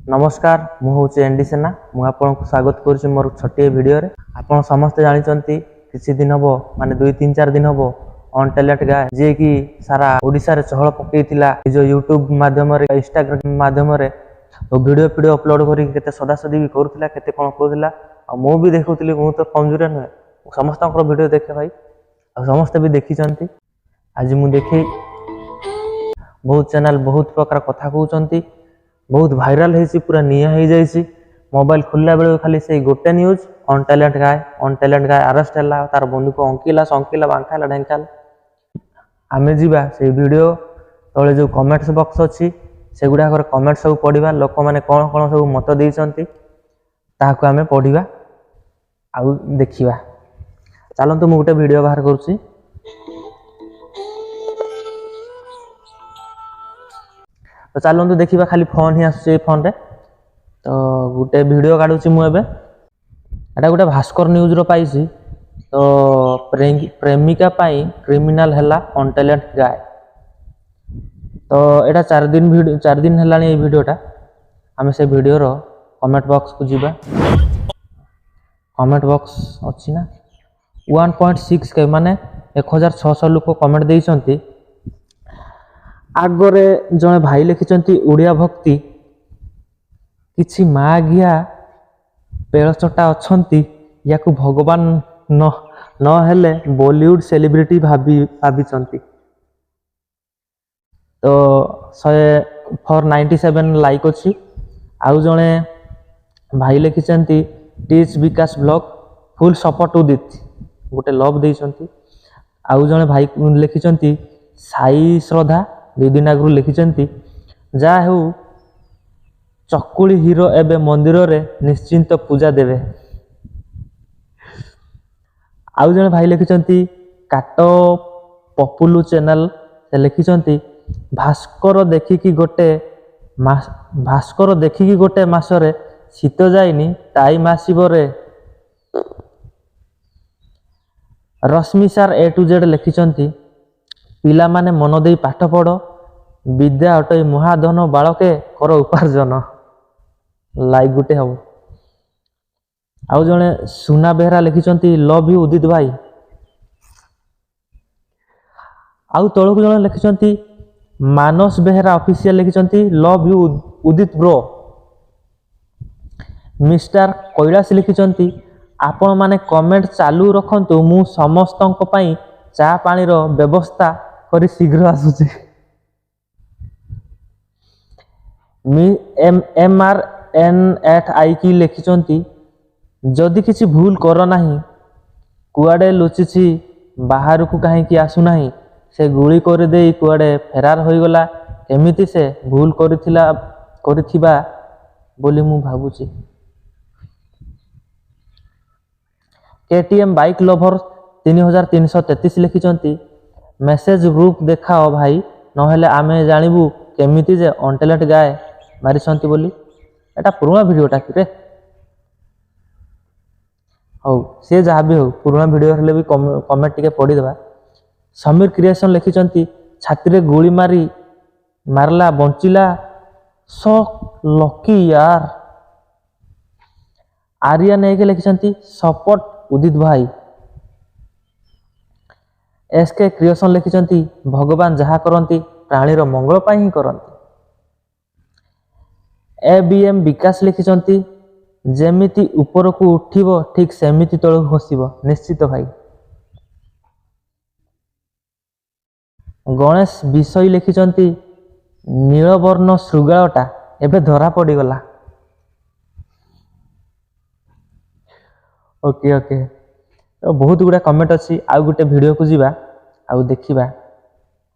नमस्कार मु हूँ एनडी सेना मुझे स्वागत करुच्ची मोर छोटे वीडियो रे। आपण समस्ते जानते किसी दिन हम माने 2-3-4 दिन हम ऑन टैलेंट गाय जी कि सारा ओडिशा रे चहल पकईला जो यूट्यूब माध्यम इंस्टाग्राम माध्यम वीडियो वीडियो अपलोड करते सदासदी भी करूला केते कौन कहूला मु भी देखुली मु तो कमजोर नुहे समस्त वीडियो देखे भाई समस्ते भी देखी आज मु देखे बहुत चैनल बहुत प्रकार कथा कहते बहुत भाइराल है पूरा निया हो जाए मोबाइल खोलला बेले खाली से गोटे news on talent guy arrest है तार बंधु को अंकिला बांखाला ढेंकाला आमे जीवा से वीडियो तले जो कमेंट्स बॉक्स अच्छी से गुड़ाक कमेंट सब पढ़ा लोक मैंने कौन कौन सब मत देते ताकू आमे पढ़ा आउ देखा चलतु मुझे गोटे वीडियो बाहर करुच्ची तो चलतु देखा खाली फोन ही आस फोन रे तो गोटे वीडियो काढ़ुची मुझे एटा गोटे भास्कर न्यूज रो पाइसी तो प्रेमिका पाई क्रिमिनाल हैला ऑन टैलेंट गाय तो एटा 4 दिन है ये वीडियोटा आम से वीडियो रो कमेंट बॉक्स को जीवा कमेंट बॉक्स अच्छी ना 1.6 के माने 1600 लोक कमेंट देइछंती आगरे जने भाई लिखिछंती ओडिया भक्ति किछि माँ घिया पेड़चटा अच्छी या भगवान न हेले बॉलीवुड सेलिब्रिटी भाभी तो 497 लाइक अच्छी आउ जने भाई लिखिछंती टीच विकास ब्लॉग फुल सपोर्ट उदित गोटे लव देइछंती आउ जने भाई लिखिछंती साई श्रद्धा 2 दिन आगु लिखिछंती जा हो चकुली हीरो एबे मंदिर रे निश्चिंत पूजा देवे आउ जने भाई लिखिछंती काटो पपुलू चैनल से लिखिछंती भास्कर देखिकी गोटे मासरे शीत जाइनी टाइम आसीबो रे रश्मि सार A to Z लिखिछंती पिला माने मन देई पाठ पढ़ विद्या अटई महाधन बालके कर उपार्जन लाइक गुटे हम आउ जने सुना बेहरा लिखिछंती लव यू उदित भाई आउ तळକୁ जने लिखिछंती मानस बेहरा ऑफिशियल लिखिछंती love you Udit bro mister Kailash लिखिछंती आपण माने कमेंट चालू रखंतु मु समस्तंक पई चा पानी रो व्यवस्था करी शीघ्र आसुची MRN8I की लिखिछंती जदि किसी भूल कर नाही कुआडे लुचिछि बाहर को कहीं की आसु नाही से गुली कर दे कुआडे फेरार होई गला एमिति से भूल करिथिबा बोली मु भाबुची KTM बाइक लवर 3333 लिखिछंती मेसेज ग्रुप देखाओ भाई नहेले आमे जानिबू केमिति जे ऑन टैलेंट गाय मारिछंती बोली एटा पुराना वीडियोटा कि रे हो से जहाँ भी हो पुराना वीडियो हेले भी कमेंट टिके पढ़ी देबा समीर क्रिएशन लिखिछंती छाती रे गोली मारला बंचिला सो लकी यार आर्या ने के लिखिछंती सपोर्ट उदित भाई SK क्रिएशन लिखिछंती भगवान जहाँ करंती प्राणीर मंगल पाई ही करंती ABM विकास लिखिछंती जेमिति ऊपर को उठिबो ठीक सेमिति तळ खसिबो निश्चित भाई गणेश विषय लिखिछंती नीलवर्ण श्रृगालटा एबे धरा पड़ी गला ओके तो बहुत गुड़ा कमेंट अच्छी आउ गोटे वीडियो को जीवा आउ देखिबा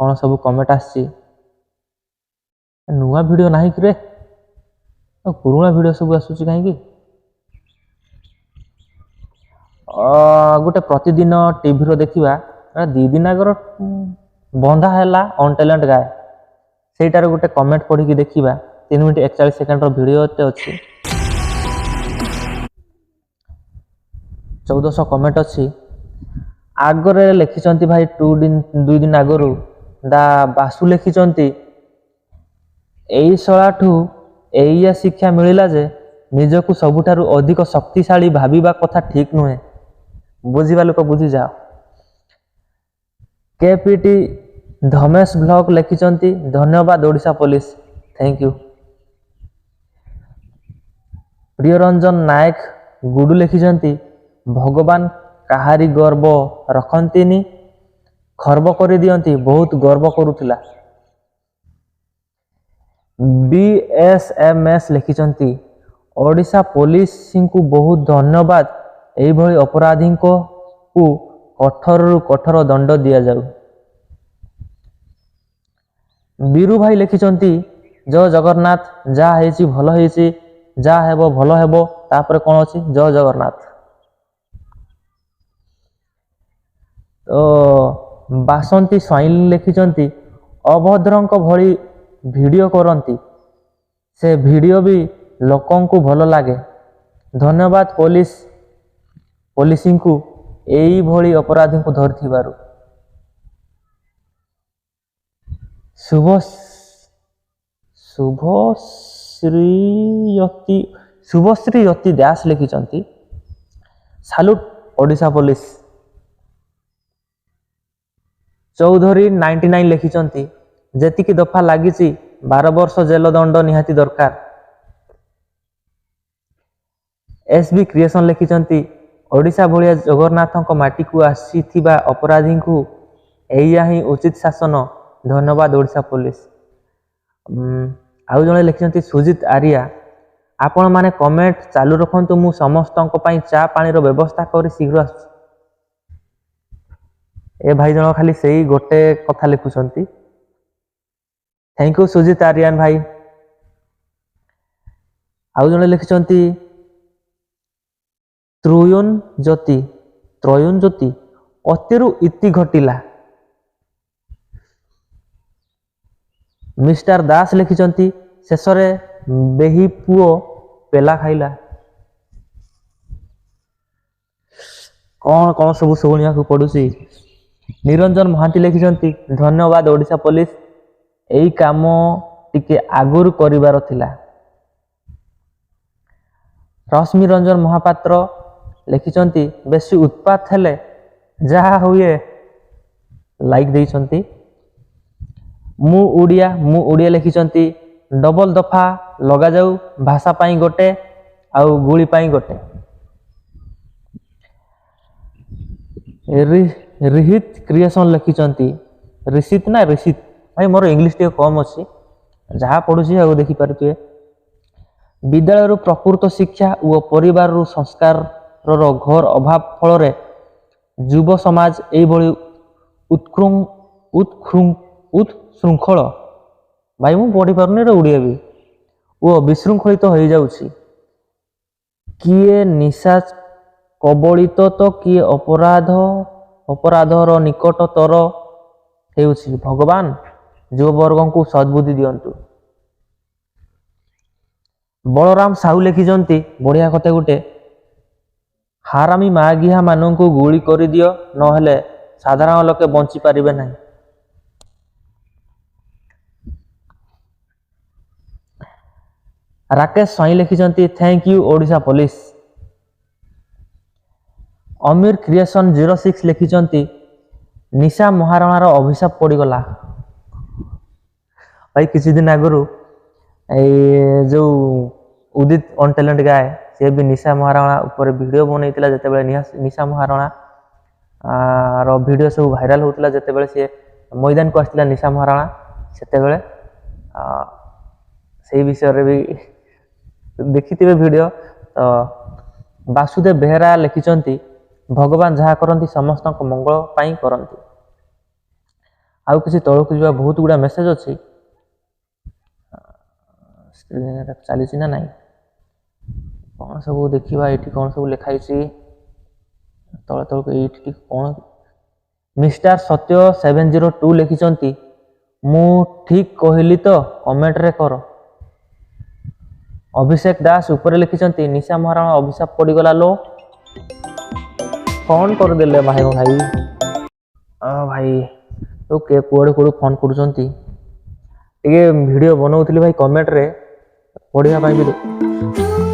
कौन सब कमेंट आसी नुआ वीडियो नाही कि रे पुराना वीडियो सब आसुची कहीं गोटे प्रतिदिन टीवी रो देखिबा 2 दिन आगर बंधा हैला ऑन टैलेंट गाय सेटार गोटे कमेंट पढ़ी कि देखिबा 3 मिनिट 41 सेकंड रो वीडियो अच्छी 1400 कमेंट अच्छी आगरे लिखिछंती भाई 2 दिन आगरू दा बासु लिखिछंती एई सळाठू एइया शिक्षा मिलिला जे निजकु सबुठारु अधिक शक्तिशाली भाविबा कथा ठीक नुहे। बुझिबा लोक बुझी जाओ। केपीटी धमेश ब्लॉग लिखिचंती धन्यवाद Odisha police thank you. Priyaranjan Nayak Gudu लिखिचंती भगवान काहारी गर्व रखंतीनी खर्ब कर दियंती बहुत गर्व करुथिला। बीएसएमएस लिखिचंती ओडिशा पुलिस को बहुत धन्यवाद एई भली अपराधी को कठोर कठोर दंड दिया जाऊ। बीरू भाई लिखिचंती जय जगन्नाथ जा हेची भलो हेची जा हेबो भलो हेबो तापर कोन अछि जय जगन्नाथ। तो बासंती स्वाइन लिखिचंती अभद्रंक भली वीडियो करंती से वीडियो भी लोकन को भलो लागे धन्यवाद पुलिसिंग को एई भली अपराधी को धरथिबारु। शुभश्री यति दास लिखिचंती सालूट ओडिशा पुलिस। चौधरी 99 लिखिचंती जेतिकी दफा लागिची 12 वर्ष जेल दंड निहाती दरकार। एसबी क्रिएशन लिखिचंती ओडिशा भलिया जगन्नाथक माटी को आसीथिबा अपराधी को एइया ही उचित शासन धन्यवाद ओडिशा पुलिस। आउ जने लिखिचंती सुजित आर्या आपण माने कमेंट चालू रखंतु मु समस्तक पई चा पानी रो व्यवस्था करी शीघ्र आसु। ए भाई जन खाली सेही गोटे कथा लिखुचंती थैंक यू सुजित आर्यन भाई। आउ जने लिखिचंती त्रयुन ज्योति अतिरु इति घटिला। मिस्टर दास लिखिचंती शेषरे बेही पुओ पेला खाइला। कौन कौन सब शुणिया को पड़ुसी। निरंजन महांती लिखिचंती धन्यवाद ओडिशा पुलिस एई काम टिके आगुर करिवार थिला। रश्मि रंजन महापात्र लिखिचंती बेसी उत्पात हेले जहा हुए लाइक देइचंती। मु उड़िया लिखिचंती डबल दफा लगा जाऊ भाषा पाई गोटे आउ गुली पाई गोटे। रिहित क्रिएशन लिखिचंती ऋषित भाई मोर इंग्लिश टे कम अच्छी जहाँ पढ़ुची आउ देखि पारुथिबे। विद्यालय प्रकृत शिक्षा और परिवार संस्कार घोर अभाव फल युव समाज एभली उत्शृंखल भाई मु पढ़ी पारुनी रे उड़िया भी वो विशृंखलित हो जाउछि। किए निशा कबलित तो किए अपराधर निकटतर हेउछि। भगवान युववर्ग को सद्बुद्धि दियंतु। बलराम साहू लिखिचंती बढ़िया कथा गुटे हारामी मागिहा मानंकु गुली करि दियो नहेले साधारण लोके बंची पारिबे नहीं। राकेश स्वाई लिखिचंती thank you Odisha police. Amir creation 06 लिखिचंती निशा महाराणार अभिशाप पड़गला। भाई किसी दिन आगु जो उदित अनटैलेंट गाय सी भी निशा महाराणा ऊपर वीडियो बनईला जिते निशा महाराणा रो वीडियो सब भाइराल होता जिते सी मैदान को आसला निशा महाराणा से से विषय रे भी देखिथिबे वीडियो। तो वासुदेव बेहरा लिखिचंती भगवान जहाँ करती समस्त मंगल पाई करती। आउ किसी तलक जा बहुत गुड़ा मेसेज अच्छी चली ना नाई कौन सब देखा ये कौन सब लिखाई तल तलक ये कौन मिस्टर सत्य 702 लिखिचंती मु ठीक कहली तो कमेंट रे कर। अभिषेक दास ऊपर लिखिचंती निशा महाराणा अभिशाप पड़गला लो फोन कर देले भाई भाई तो के कुआड़े कुआड़े फोन करुचंती टे वीडियो बनाउथली भाई कमेंट रे ପଢ଼ିବା ପାଇଁ ବି